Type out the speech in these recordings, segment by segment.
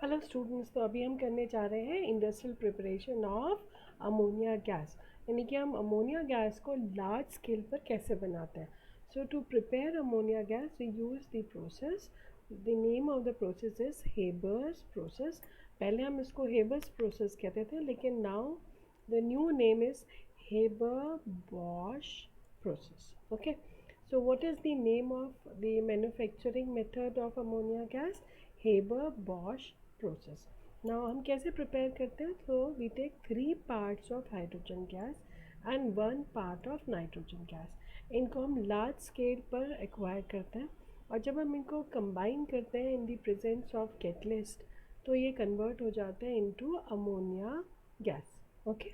Hello students, तो अभी हम करने जा रहे हैं industrial preparation of ammonia gas, यानी कि हम अमोनिया गैस को लार्ज स्केल पर कैसे बनाते हैं। So to prepare ammonia gas we use the process, the name of the process is Haber's process. पहले हम इसको हेबर्स प्रोसेस कहते थे, लेकिन now the new name is Haber-Bosch process. Okay, so what is the name of the manufacturing method of ammonia gas? Haber-Bosch process. Now हम कैसे prepare करते हैं? So we take 3 parts of hydrogen gas and 1 part of nitrogen gas. इनको हम large scale पर acquire करते हैं, और जब हम इनको कंबाइन करते हैं in the presence of catalyst, तो ये कन्वर्ट हो जाते हैं इनटू अमोनिया गैस। ओके,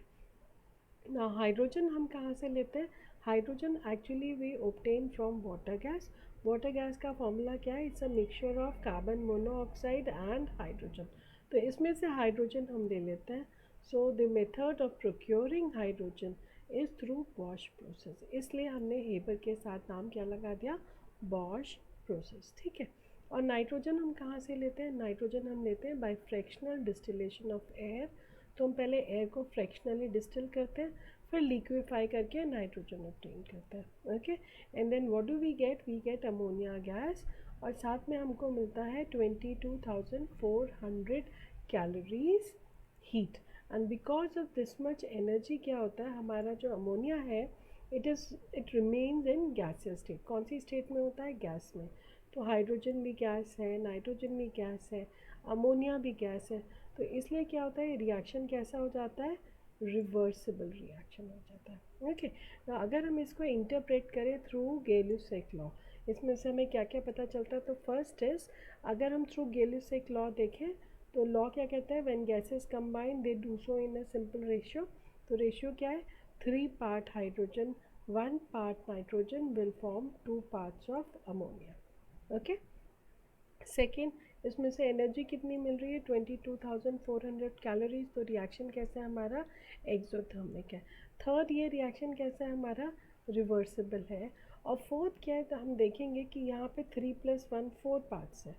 ना हाइड्रोजन हम कहाँ से लेते हैं? Hydrogen actually we obtain from water gas. Water gas का फॉर्मूला क्या है? It's a mixture of carbon monoxide and hydrogen. तो इसमें से हाइड्रोजन हम ले लेते हैं। So the method of procuring hydrogen is through Bosch process, इसलिए हमने हेबर के साथ नाम क्या लगा दिया? Bosch process. ठीक है। और नाइट्रोजन हम कहाँ से लेते हैं? नाइट्रोजन हम लेते हैं by fractional distillation of air. तो हम पहले एयर को फ्रैक्शनली डिस्टिल करते हैं, फिर लिक्विफाई करके नाइट्रोजन ऑब्टेन करते हैं। Okay, and then what do we get ammonia gas, और साथ में हमको मिलता है 22,400 calories heat. And because of this much energy क्या होता है, हमारा जो अमोनिया है it remains in gaseous state. कौन सी स्टेट में होता है? गैस में। तो हाइड्रोजन भी गैस है, नाइट्रोजन भी गैस है, अमोनिया भी गैस है। तो इसलिए क्या होता है, रिएक्शन कैसा हो जाता है? रिवर्सिबल रिएक्शन हो जाता है। ओके, अगर हम इसको इंटरप्रेट करें थ्रू गेल्यूसेक लॉ, इसमें से हमें क्या क्या पता चलता है? तो फर्स्ट इज, अगर हम थ्रू गेल्यूसेक लॉ देखें तो लॉ क्या कहता है? When gases combine they do so in a simple ratio. तो रेशियो क्या है? 3 part hydrogen 1 part nitrogen will form 2 parts of ammonia. Okay, second, इसमें से एनर्जी कितनी मिल रही है? 22,400 कैलोरीज। तो रिएक्शन कैसा है हमारा? एक्सोथर्मिक है। थर्ड, ये रिएक्शन कैसा है हमारा? रिवर्सिबल है। और फोर्थ क्या है? तो हम देखेंगे कि यहाँ पे 3+1 4 पार्ट्स है,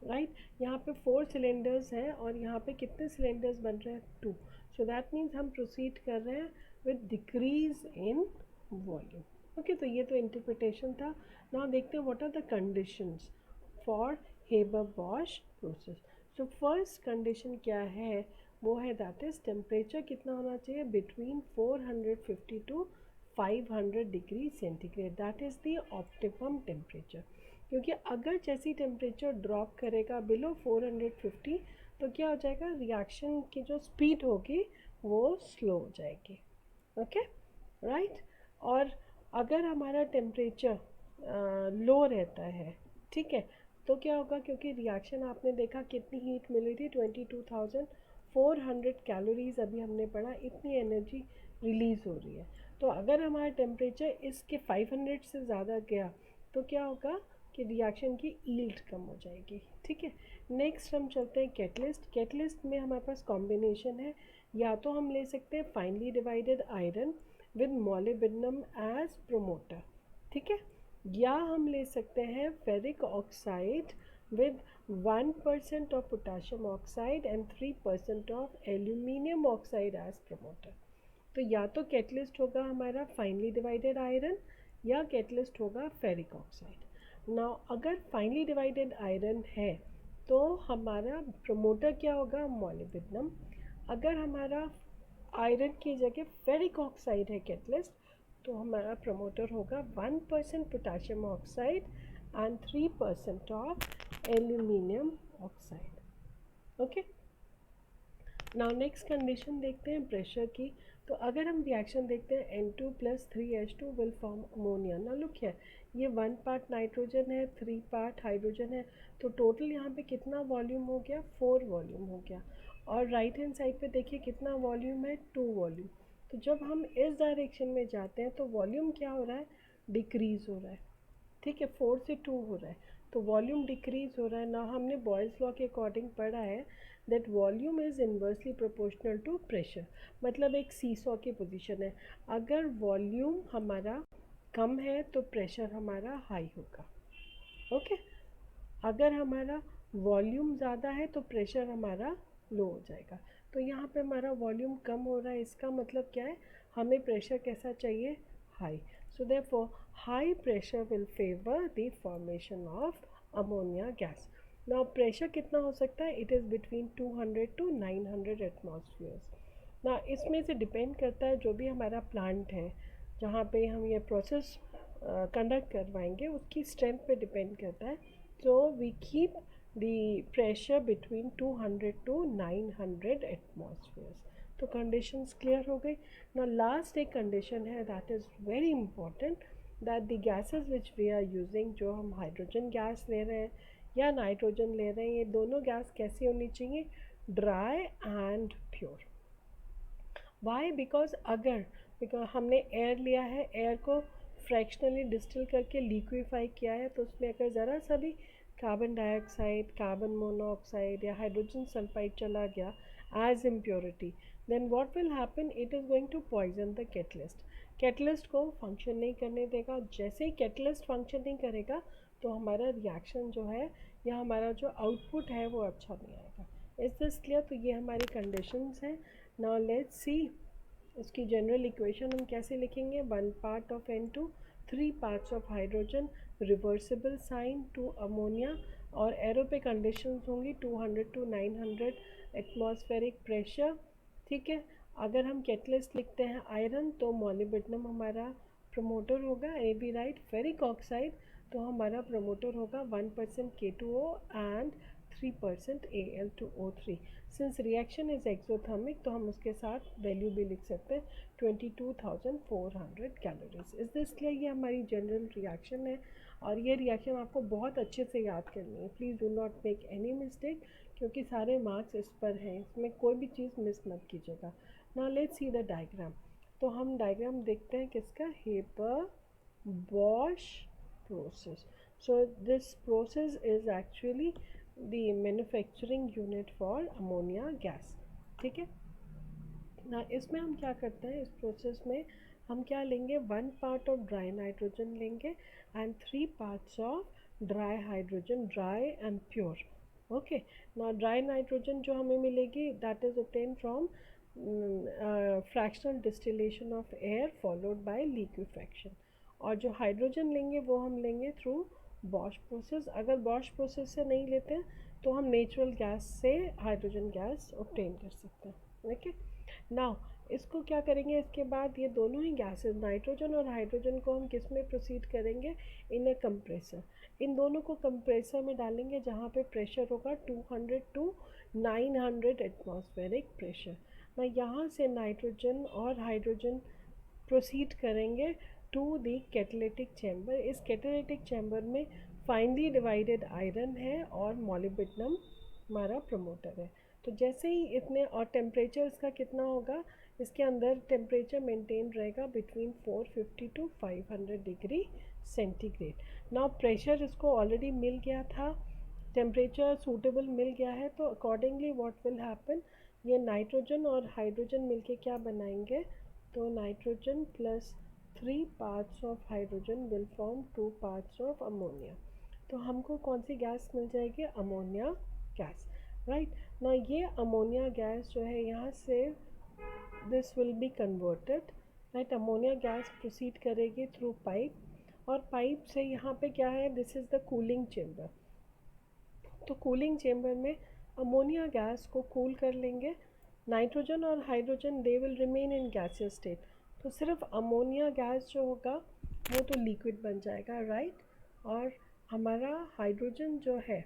राइट। यहाँ पे 4 सिलेंडर्स हैं, और यहाँ पे कितने सिलेंडर्स बन रहे हैं? 2। सो दैट मीन्स हम प्रोसीड कर रहे हैं with decrease in volume. Okay, तो ये तो इंटरप्रिटेशन था। नाउ देखते हैं what are the conditions for Haber-Bosch process. So first condition क्या है? वो है दैट इज टेम्परेचर कितना होना चाहिए? Between 450 to 500 degree centigrade, that is the optimum temperature. क्योंकि अगर जैसी टेम्परेचर ड्रॉप करेगा बिलो 450, तो क्या हो जाएगा? रिएक्शन की जो स्पीड होगी वो स्लो हो जाएगी। Okay, right. और अगर हमारा टेम्परेचर लो रहता है, ठीक है, तो क्या होगा? क्योंकि रिएक्शन आपने देखा कितनी हीट मिली थी? 22,400 कैलोरीज अभी हमने पढ़ा, इतनी एनर्जी रिलीज़ हो रही है। तो अगर हमारा टेम्परेचर इसके 500 से ज़्यादा गया, तो क्या होगा कि रिएक्शन की ईल्ड कम हो जाएगी। ठीक है। नेक्स्ट हम चलते हैं कैटलिस्ट। कैटलिस्ट में हमारे पास कॉम्बिनेशन है, या तो हम ले सकते हैं finely divided iron with molybdenum as promoter, ठीक है, या हम ले सकते हैं ferric oxide with 1% of potassium oxide and 3% of aluminium oxide as promoter. तो या तो कैटलिस्ट होगा हमारा फाइनली डिवाइडेड आयरन, या कैटलिस्ट होगा फेरिक ऑक्साइड। नाउ अगर फाइनली डिवाइडेड आयरन है तो हमारा प्रमोटर क्या होगा? मोलिब्डेनम। अगर हमारा आयरन की जगह फेरिक ऑक्साइड है कैटलिस्ट, तो हमारा प्रमोटर होगा 1% potassium oxide and 3% of aluminium oxide. Okay, now next condition देखते हैं प्रेशर की। तो अगर हम रिएक्शन देखते हैं N2+3H2 विल फॉर्म अमोनिया। ना लुक हियर, ये 1 पार्ट नाइट्रोजन है, 3 पार्ट हाइड्रोजन है, तो टोटल यहाँ पे कितना वॉल्यूम हो गया? 4 वॉल्यूम हो गया। और राइट हैंड साइड पे देखिए कितना वॉल्यूम है? 2 वॉल्यूम। तो जब हम इस डायरेक्शन में जाते हैं तो वॉल्यूम क्या हो रहा है? डिक्रीज़ हो रहा है। ठीक है, 4 से 2 हो रहा है, तो वॉल्यूम डिक्रीज हो रहा है ना। हमने बॉयल्स लॉ के अकॉर्डिंग पढ़ा है that volume is inversely proportional to pressure, मतलब एक सीसॉ की पोजीशन है। अगर वॉल्यूम हमारा कम है तो प्रेशर हमारा हाई होगा। ओके, अगर हमारा वॉल्यूम ज़्यादा है तो प्रेशर हमारा लो हो जाएगा। तो यहाँ पे हमारा वॉल्यूम कम हो रहा है, इसका मतलब क्या है, हमें प्रेशर कैसा चाहिए, high. So therefore high pressure will favour the formation of ammonia gas. Now pressure कितना हो सकता है, इट इज़ बिटवीन 200 to 900 एटमॉस्फेयर्स। ना इसमें से डिपेंड करता है जो भी हमारा प्लांट है जहाँ पे हम ये प्रोसेस कंडक्ट करवाएंगे उसकी स्ट्रेंथ पे डिपेंड करता है। So we keep the pressure between 200 to 900 atmospheres. तो कंडीशंस क्लियर हो गई ना। लास्ट एक कंडीशन है that is very important, that the gases which we are using, जो हम हाइड्रोजन गैस ले रहे हैं या नाइट्रोजन ले रहे हैं, ये दोनों गैस कैसी होनी चाहिए, dry and pure. Why, because हमने एयर लिया है, एयर को फ्रैक्शनली डिस्टिल करके लिक्विफाई किया है, तो उसमें अगर ज़रा सा भी कार्बन डाइऑक्साइड, कार्बन मोनोऑक्साइड या हाइड्रोजन सल्फाइड चला गया as impurity, then what will happen, it is going to poison the catalyst. Catalyst को फंक्शन नहीं करने देगा। जैसे ही कैटलिस्ट फंक्शन नहीं करेगा तो हमारा रिएक्शन जो है या हमारा जो आउटपुट है वो अच्छा नहीं आएगा। Is this clear? तो ये हमारी कंडीशंस हैं। नाउ लेट्स सी इसकी जनरल इक्वेशन हम कैसे लिखेंगे। 1 part of N2, 3 parts of hydrogen, reversible sign two ammonia, और एरो पे कंडीशंस होंगी 200 to 900 एटमॉस्फेरिक प्रेशर। ठीक है। अगर हम कैटलिस्ट लिखते हैं आयरन तो मोलिब्डेनम हमारा प्रमोटर होगा, A B right. Ferric oxide तो हमारा प्रमोटर होगा 1% K2O and 3% Al2O3। Since reaction is exothermic तो हम उसके साथ वैल्यू भी लिख सकते हैं 22,400 कैलोरीज। Is this clear? ये हमारी जनरल रिएक्शन है और ये रिएक्शन आपको बहुत अच्छे से याद करनी है। Please do not make any mistake, क्योंकि सारे मार्क्स इस पर हैं, इसमें कोई भी चीज़ मिस मत कीजिएगा। Now let's see the diagram. तो हम डायग्राम देखते हैं किसका, Haber Bosch process. So this process is actually the manufacturing unit for ammonia gas। ठीक है ना। इसमें हम क्या करते हैं, इस प्रोसेस में हम क्या लेंगे, 1 पार्ट ऑफ ड्राई नाइट्रोजन लेंगे and 3 parts of dry hydrogen, dry and pure. Okay ना। ड्राई नाइट्रोजन जो हमें मिलेगी that is obtained from fractional distillation of air followed by liquefaction, और जो हाइड्रोजन लेंगे वो हम लेंगे थ्रू बॉश प्रोसेस। अगर बॉश प्रोसेस से नहीं लेते हैं तो हम नेचुरल गैस से हाइड्रोजन गैस ऑब्टेन कर सकते हैं। ओके नाउ इसको क्या करेंगे, इसके बाद ये दोनों ही गैसेस नाइट्रोजन और हाइड्रोजन को हम किस में प्रोसीड करेंगे, इन अ कंप्रेसर। इन दोनों को कंप्रेसर में डालेंगे जहाँ पे प्रेशर होगा 200 to 900 एटमॉस्फेरिक प्रेशर। मैं यहाँ से नाइट्रोजन और हाइड्रोजन प्रोसीड करेंगे टू द कैटालिटिक चैम्बर। इस कैटालिटिक चैम्बर में फाइनली डिवाइडेड आयरन है और मोलिब्डेनम हमारा प्रमोटर है। तो जैसे ही इतने, और टेम्परेचर इसका कितना होगा, इसके अंदर टेम्परेचर मेंटेन रहेगा between 450 to 500 degree centigrade. Now pressure इसको ऑलरेडी मिल गया था, टेम्परेचर सूटेबल मिल गया है, तो अकॉर्डिंगली व्हाट विल हैपन, ये नाइट्रोजन और हाइड्रोजन मिलके क्या बनाएंगे, तो nitrogen plus 3 parts of hydrogen will form 2 parts of ammonia. तो हमको कौन सी गैस मिल जाएगी, अमोनिया गैस। राइट ना, ये अमोनिया गैस जो है यहाँ से this will be converted. Right, ammonia gas proceed करेगी थ्रू पाइप, और पाइप से यहाँ पे क्या है, this is the cooling chamber. तो कूलिंग चेम्बर में अमोनिया गैस को कूल कर लेंगे। नाइट्रोजन और hydrogen they will remain in gaseous state, तो सिर्फ अमोनिया गैस जो होगा वो तो लिक्विड बन जाएगा। राइट, और हमारा हाइड्रोजन जो है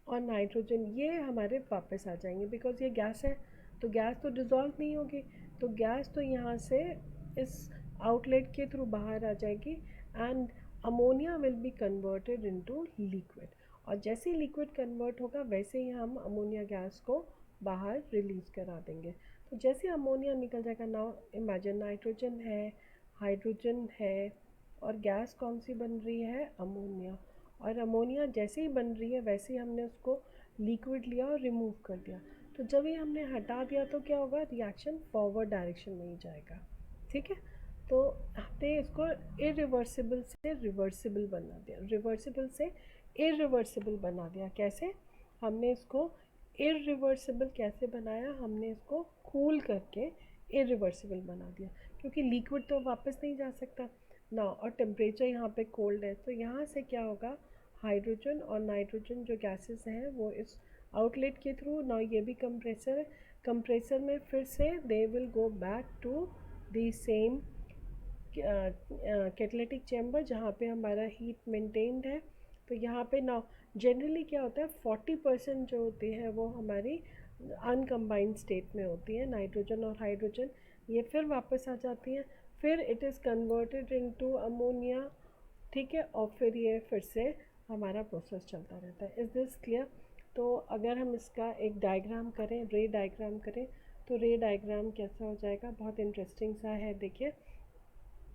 और नाइट्रोजन ये हमारे वापस आ जाएंगे, बिकॉज ये गैस है तो गैस तो डिज़ोल्व नहीं होगी, तो गैस तो यहाँ से इस आउटलेट के थ्रू बाहर आ जाएगी and ammonia will be converted into liquid. और जैसे ही लिक्विड कन्वर्ट होगा वैसे ही हम अमोनिया गैस को बाहर रिलीज़ करा देंगे। तो जैसे अमोनिया निकल जाएगा, नाउ इमेजिन नाइट्रोजन है, हाइड्रोजन है, और गैस कौन सी बन रही है, अमोनिया। और अमोनिया जैसे ही बन रही है वैसे ही हमने उसको लिक्विड लिया और रिमूव कर दिया। तो जब ये हमने हटा दिया तो क्या होगा, रिएक्शन फॉरवर्ड डायरेक्शन में ही जाएगा। ठीक है तो हमने इसको इरिवर्सिबल से रिवर्सिबल बना दिया, रिवर्सिबल से इरिवर्सिबल बना दिया। कैसे हमने इसको इरिवर्सिबल कैसे बनाया, हमने इसको कूल करके इरिवर्सिबल बना दिया, क्योंकि लिक्विड तो वापस नहीं जा सकता ना, और टेम्परेचर यहाँ पे कोल्ड है। तो यहाँ से क्या होगा, हाइड्रोजन और नाइट्रोजन जो गैसेस हैं वो इस आउटलेट के थ्रू, ना ये भी कंप्रेसर है, कंप्रेसर में फिर से they will go back to the same catalytic chamber जहाँ पे हमारा हीट मेंटेन्ड है। तो यहाँ पे ना जनरली क्या होता है, 40% जो होती है वो हमारी अनकम्बाइंड स्टेट में होती है, नाइट्रोजन और हाइड्रोजन, ये फिर वापस आ जाती हैं, फिर it is converted into ammonia, ठीक है, और फिर ये फिर से हमारा प्रोसेस चलता रहता है। Is this clear? तो अगर हम इसका एक डायग्राम करें, रे डायग्राम करें, तो रे डायग्राम कैसा हो जाएगा, बहुत इंटरेस्टिंग सा है। देखिए,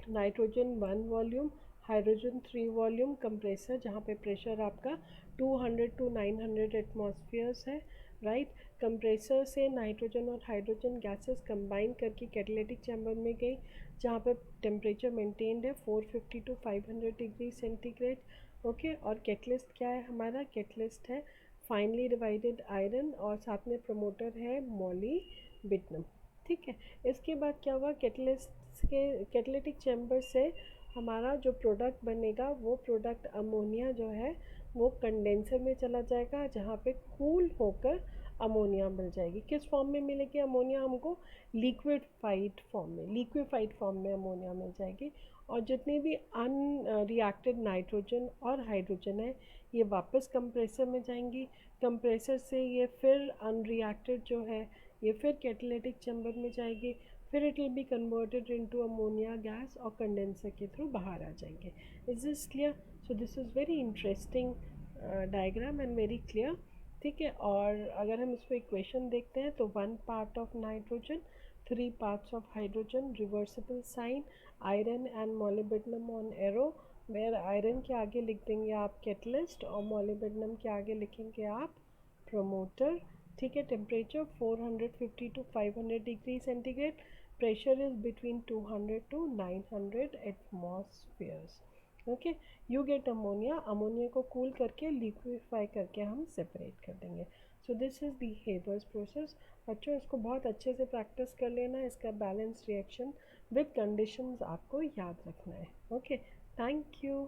nitrogen 1 volume, hydrogen 3 volume, compressor जहाँ पे प्रेशर आपका 200 टू 900 एटमॉस्फेयर्स है, राइट। कंप्रेसर से नाइट्रोजन और हाइड्रोजन गैसेस कंबाइन करके कैटलिटिक चैम्बर में गई, जहाँ पे टेम्परेचर मेंटेन्ड है 450 टू 500 डिग्री सेंटीग्रेड। ओके, और कैटलिस्ट क्या है हमारा, कैटलिस्ट है फाइनली डिवाइडेड आयरन, और साथ में प्रमोटर है मॉलीबिडनम, ठीक है। इसके बाद क्या हुआ, कैटलिस्ट के कैटलिटिक चैम्बर से हमारा जो प्रोडक्ट बनेगा वो प्रोडक्ट अमोनिया जो है वो कंडेंसर में चला जाएगा, जहाँ पे कूल होकर अमोनिया मिल जाएगी। किस फॉर्म में मिलेगी अमोनिया हमको, लिक्विफाइड फॉर्म में, लिक्विफाइड फॉर्म में अमोनिया मिल जाएगी। और जितनी भी अन रिएक्टेड नाइट्रोजन और हाइड्रोजन है ये वापस कंप्रेसर में जाएंगी, कंप्रेसर से ये फिर अनरिएक्टेड जो है ये फिर कैटलिटिक चैम्बर में जाएगी, फिर it will be converted into ammonia gas और कंडेंसर के थ्रू बाहर आ जाएंगे। Is this clear? So this is very interesting diagram and very clear, ठीक है। और अगर हम इसको इक्वेशन देखते हैं तो 1 part of nitrogen, 3 parts of hydrogen, reversible sign, iron and molybdenum on arrow, where iron के आगे लिख देंगे आप कैटलिस्ट और मोलिब्डेनम के आगे लिखेंगे आप प्रमोटर, ठीक है। Temperature 450 to 500 degree centigrade, pressure is between 200 to 900 atmospheres. Okay, you get ammonia, ammonia को कूल करके लिक्विफाई करके हम सेपरेट कर देंगे। So this is the Haber's process. बच्चों इसको बहुत अच्छे से प्रैक्टिस कर लेना, इसका बैलेंस रिएक्शन विद कंडीशंस आपको याद रखना है। Okay, thank you.